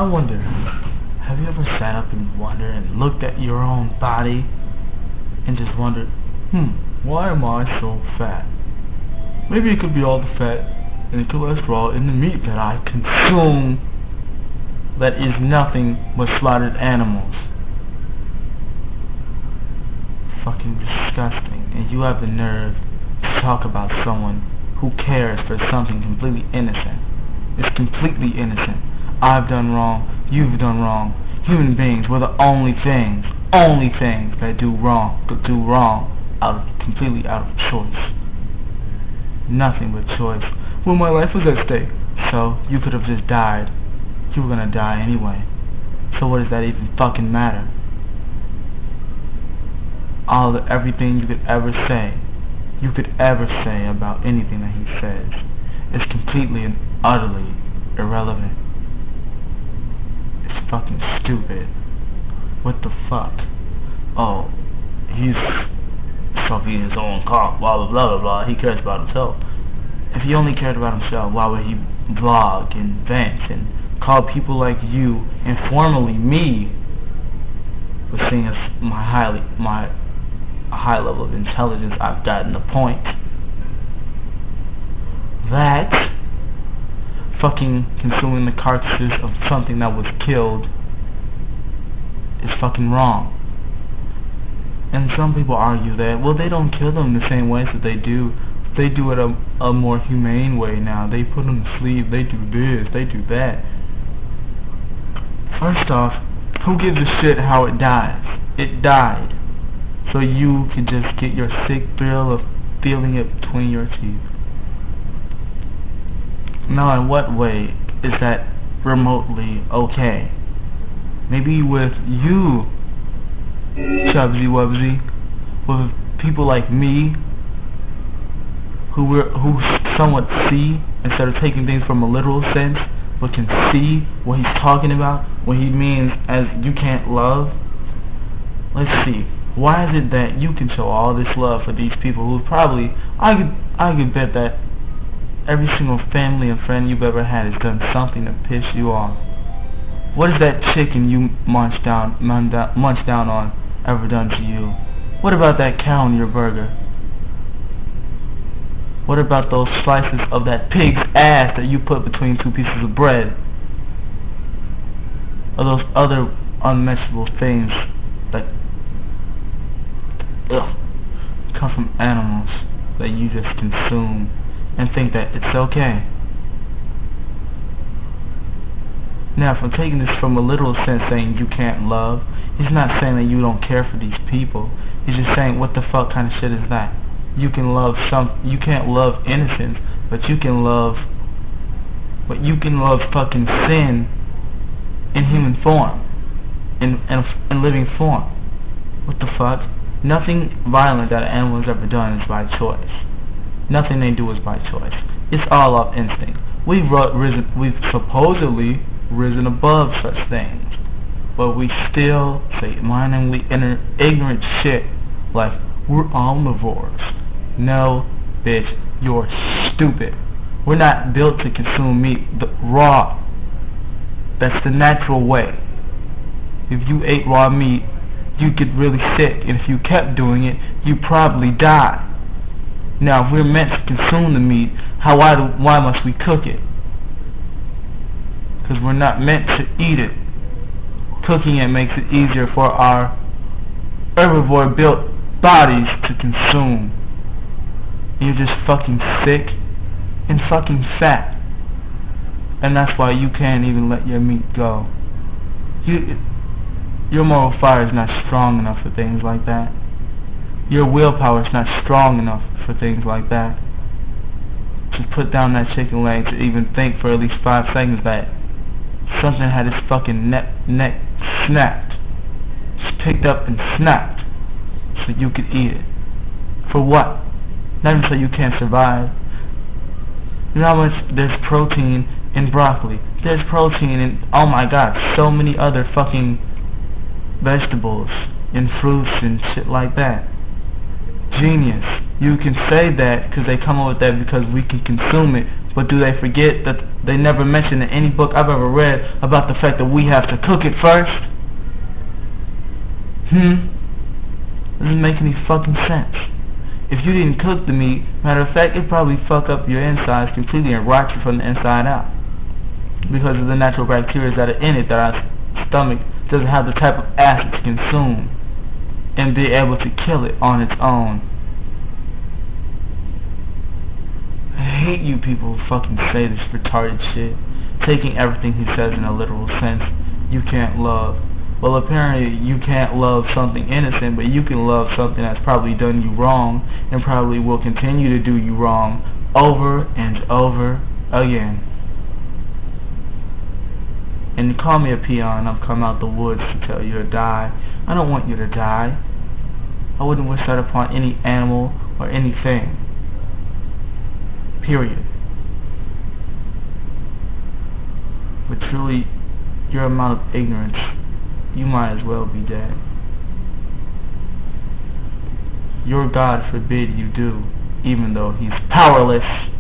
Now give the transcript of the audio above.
I wonder, have you ever sat up and wondered and looked at your own body and just wondered, why am I so fat? Maybe it could be all the fat and the cholesterol in the meat that I consume that is nothing but slaughtered animals. Fucking disgusting. And you have the nerve to talk about someone who cares for something completely innocent. It's completely innocent. I've done wrong, you've done wrong. Human beings were the only things that do wrong completely out of choice. Nothing but choice. Well, my life was at stake, so you could have just died. You were gonna die anyway. So what does that even fucking matter? Everything you could ever say about anything that he says is completely and utterly irrelevant. It's fucking stupid. What the fuck? Oh, he's sucking his own cock, blah blah blah blah blah. He cares about himself. If he only cared about himself, why would he vlog and vent and call people like you and formerly me, with seeing as my high level of intelligence, I've gotten the point that fucking consuming the carcasses of something that was killed is fucking wrong. And some people argue that, well, they don't kill them the same ways that they do. They do it a more humane way now. They put them to sleep, they do this, they do that. First off, who gives a shit how it dies? It died. So you can just get your sick thrill of feeling it between your teeth. Now, in what way is that remotely okay? Maybe with you, Chubsy Wubsy, with people like me, who somewhat see, instead of taking things from a literal sense, but can see what he's talking about, what he means as you can't love. Let's see. Why is it that you can show all this love for these people who probably, I could bet that every single family and friend you've ever had has done something to piss you off. What has that chicken you munched down on ever done to you? What about that cow in your burger? What about those slices of that pig's ass that you put between two pieces of bread? Or those other unmentionable things that come from animals that you just consume and think that it's okay. Now, if I'm taking this from a literal sense, saying you can't love, he's not saying that you don't care for these people. He's just saying, what the fuck kind of shit is that? You can love you can't love innocence, but you can love fucking sin in human form, in living form. What the fuck? Nothing violent that an animal has ever done is by choice. Nothing they do is by choice. It's all off instinct. We've supposedly risen above such things, but we still say mindlessly ignorant shit like we're omnivores. No, bitch, you're stupid. We're not built to consume meat raw. That's the natural way. If you ate raw meat, you'd get really sick, and if you kept doing it, you'd probably die. Now, if we're meant to consume the meat, why must we cook it? Because we're not meant to eat it. Cooking it makes it easier for our herbivore-built bodies to consume. You're just fucking sick and fucking fat, and that's why you can't even let your meat go. Your moral fire is not strong enough for things like that. Your willpower is not strong enough for things like that. To put down that chicken leg, to even think for at least 5 seconds that something had its fucking neck snapped, just picked up and snapped, so you could eat it. For what? Not even so you can't survive. You know how much there's protein in broccoli. There's protein in, oh my god, so many other fucking vegetables and fruits and shit like that. Genius. You can say that because they come up with that because we can consume it, but do they forget that they never mention in any book I've ever read about the fact that we have to cook it first? Doesn't make any fucking sense. If you didn't cook the meat, matter of fact, it'd probably fuck up your insides completely and rot you from the inside out. Because of the natural bacteria that are in it, that our stomach doesn't have the type of acid to consume and be able to kill it on its own. I hate you people who fucking say this retarded shit, taking everything he says in a literal sense. You can't love. Well, apparently you can't love something innocent, but you can love something that's probably done you wrong and probably will continue to do you wrong over and over again. And you call me a peon, I've come out the woods to tell you to die. I don't want you to die. I wouldn't wish that upon any animal or anything. Period. But truly, your amount of ignorance, you might as well be dead. Your God forbid you do, even though he's powerless.